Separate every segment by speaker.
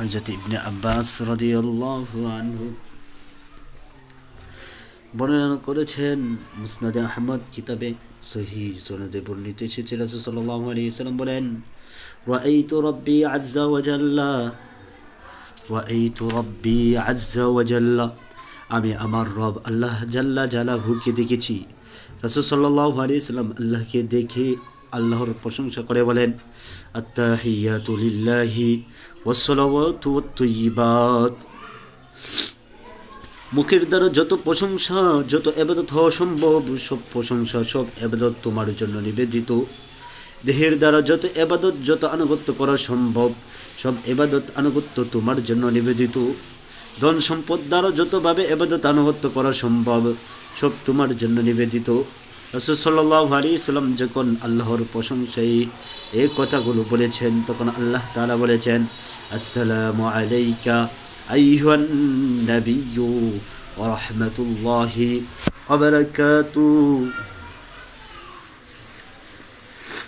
Speaker 1: হযরত ইবনে আব্বাস রাদিয়াল্লাহু আনহু বর্ণনা করেছেন, মুসনাদে আহমদ কিতাবে সহিহ সনদে বর্ণিত এসেছে, রাসূল সাল্লাল্লাহু আলাইহি ওয়াসাল্লাম বলেন, রাআইতু রাব্বি আযজা ওয়া জাল্লা, রাআইতু রাব্বি আযজা ওয়া জাল্লা, আমি আমার রব আল্লাহ জাল্লা জালাহুকে দেখেছি। রাসূল সাল্লাল্লাহু আলাইহি ওয়াসাল্লাম আল্লাহকে দেখে আল্লাহর প্রশংসা করে বলেন, আত-তাহিয়াতু লিল্লাহি ওয়াস-সালাওয়াতু ওয়াত-তাইয়্যিবাত। মুখের দ্বারা যত প্রশংসা, যত ইবাদত হওয়া সম্ভব, সব প্রশংসা, সব ইবাদত তোমার জন্য নিবেদিত। দেহের দ্বারা যত ইবাদত, যত আনুগত্য করা সম্ভব, সব ইবাদত আনুগত্য তোমার জন্য নিবেদিত। ধন সম্পদ দ্বারা যতভাবে ইবাদত আনুগত্য করা সম্ভব, সব তোমার জন্য নিবেদিত। রাসূল সাল্লাল্লাহু আলাইহি ওয়াসাল্লাম যখন আল্লাহর প্রশংসায় এই কথাগুলো বলেছেন, তখন আল্লাহ তাআলা বলেছেন, আসসালামু আলাইকা আইয়ুহান নাবিয়্যু ওয়া রাহমাতুল্লাহি ওয়া বারাকাতুহু।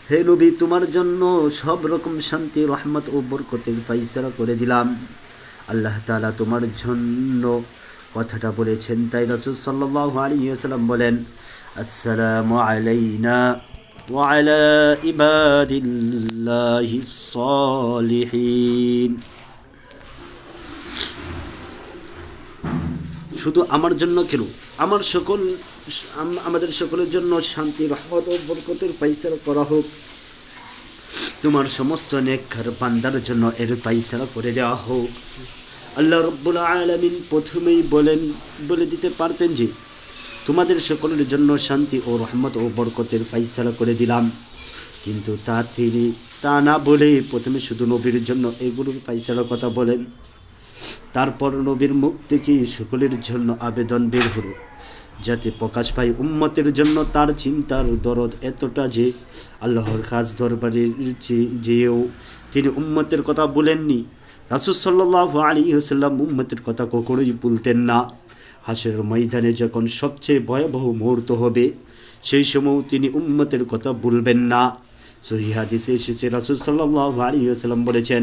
Speaker 1: হে নবী, তোমার জন্য সব রকম শান্তি, রহমত ও বরকতের ফায়সালা করে দিলাম। আল্লাহ তাআলা তোমার জন্য কথাটা বলেছেন, তাই রাসূল সাল্লাল্লাহু আলাইহি ওয়াসাল্লাম বলেন, আসসালামু আলাইনা ওয়া আলা ইবাদিল্লাহিস সালিহিন। শুধু আমার জন্য কেন, আমাদের সকলের জন্য শান্তি, রহমত ও বরকতের ফায়সালা করা হোক। তোমার সমস্ত নেককার বান্দার জন্য এর ফায়সালা করে দেওয়া হোক। আল্লাহ রাব্বুল আলামিন প্রথমেই বলে দিতে পারতেন যে তোমাদের সকলের জন্য শান্তি ও রহমত ও বরকতের ফায়সালা করে দিলাম, কিন্তু তিনি তা না বলে প্রথমে শুধু নবীর জন্য এগুলোর ফায়সালার কথা বলেন। তারপর নবীর মুখ থেকে সকলের জন্য আবেদন বের হলো, যাতে প্রকাশ পায় উম্মতের জন্য তার চিন্তার দরদ এতটা যে আল্লাহর খাস দরবারে যেও তিনি উম্মতের কথা বলেননি। রাসূল সাল্লাল্লাহু আলাইহি ওয়াসাল্লাম উম্মতের কথা কখনোই ভুলতেন না। হাসরের ময়দানে যখন সবচেয়ে ভয়াবহ মুহূর্ত হবে, সেই সময় তিনি উম্মতের কথা ভুলবেন না। সহিহ হাদিসে এসেছে, রাসূল সাল্লাল্লাহু আলাইহি ওয়াসাল্লাম বলেছেন,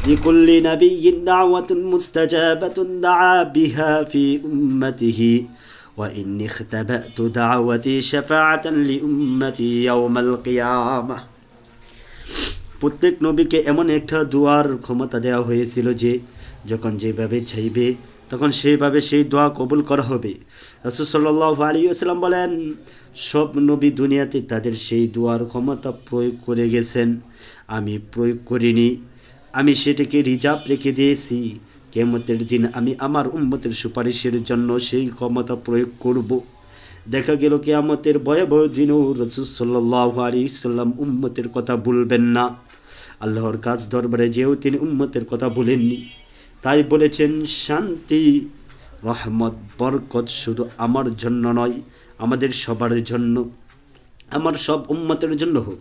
Speaker 1: লিকুল্লি নাবিয়্যিন দাওয়াতুন মুস্তাজাবাতুন দাআ বিহা ফি উম্মতিহি ওয়া ইন্নী ইখতাবাতু দাওয়াতি শাফাআতান লিউম্মতি ইয়াওমাল কিয়ামাহ। প্রত্যেক নবীকে এমন একটা দোয়ার ক্ষমতা দেওয়া হয়েছিল যে যখন যেভাবে চাইবে তখন সেইভাবে সেই দোয়া কবুল করা হবে। রাসূল সাল্লাল্লাহু আলাইহি ওয়াসাল্লাম বলেন, সব নবী দুনিয়াতে তাদের সেই দোয়ার ক্ষমতা প্রয়োগ করে গেছেন, আমি প্রয়োগ করিনি। আমি সেটাকে রিজার্ভ রেখে দিয়েছি। কিয়ামতের দিন আমি আমার উম্মতের সুপারিশের জন্য সেই ক্ষমতা প্রয়োগ করব। দেখা গেল কিয়ামতের ভয়াবহ দিনেও রাসূল সাল্লাল্লাহু আলাইহি ওয়াসাল্লাম উম্মতের কথা ভুলবেন না। আল্লাহর কাছ দরবারে যেও তিনি উম্মতের কথা ভুলেননি। তাই বলেছেন, শান্তি, রহমত, বরকত শুধু আমার জন্য নয়, আমাদের সবার জন্য, আমার সব উম্মতের জন্য হোক।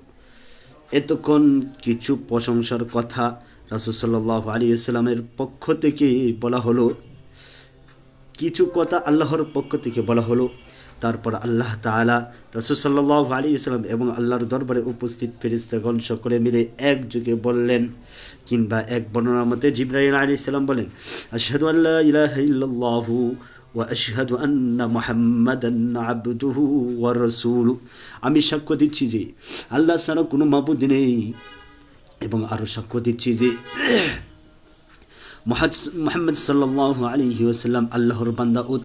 Speaker 1: এতক্ষণ কিছু প্রশংসার কথা রাসূল সাল্লাল্লাহু আলাইহি ওয়াসাল্লামের পক্ষ থেকে বলা হলো, কিছু কথা আল্লাহর পক্ষ থেকে বলা হলো। তারপর আল্লাহ তাআলা রাসূল সাল্লাল্লাহু আলাইহি ওয়াসাল্লাম এবং আল্লাহর দরবারে উপস্থিত ফেরেশতাগণ সকলে মিলে একযোগে বললেন, কিংবা এক বর্ণনার মতে জিবরাইল আলাইহিস সালাম বলেন, আশহাদু আল্লা ইলাহা ইল্লাল্লাহু ওয়া আশহাদু আন্না মুহাম্মাদান আবদুহু ওয়া রাসূলুহু। আমি সাক্ষ্য দিচ্ছি যে আল্লাহ ছাড়া কোনো মাবুদ নেই, এবং আরও সাক্ষ্য দিচ্ছি যে মুহাম্মদ সাল্লাল্লাহু আলাইহি ওয়াসাল্লাম আল্লাহর বান্দা ও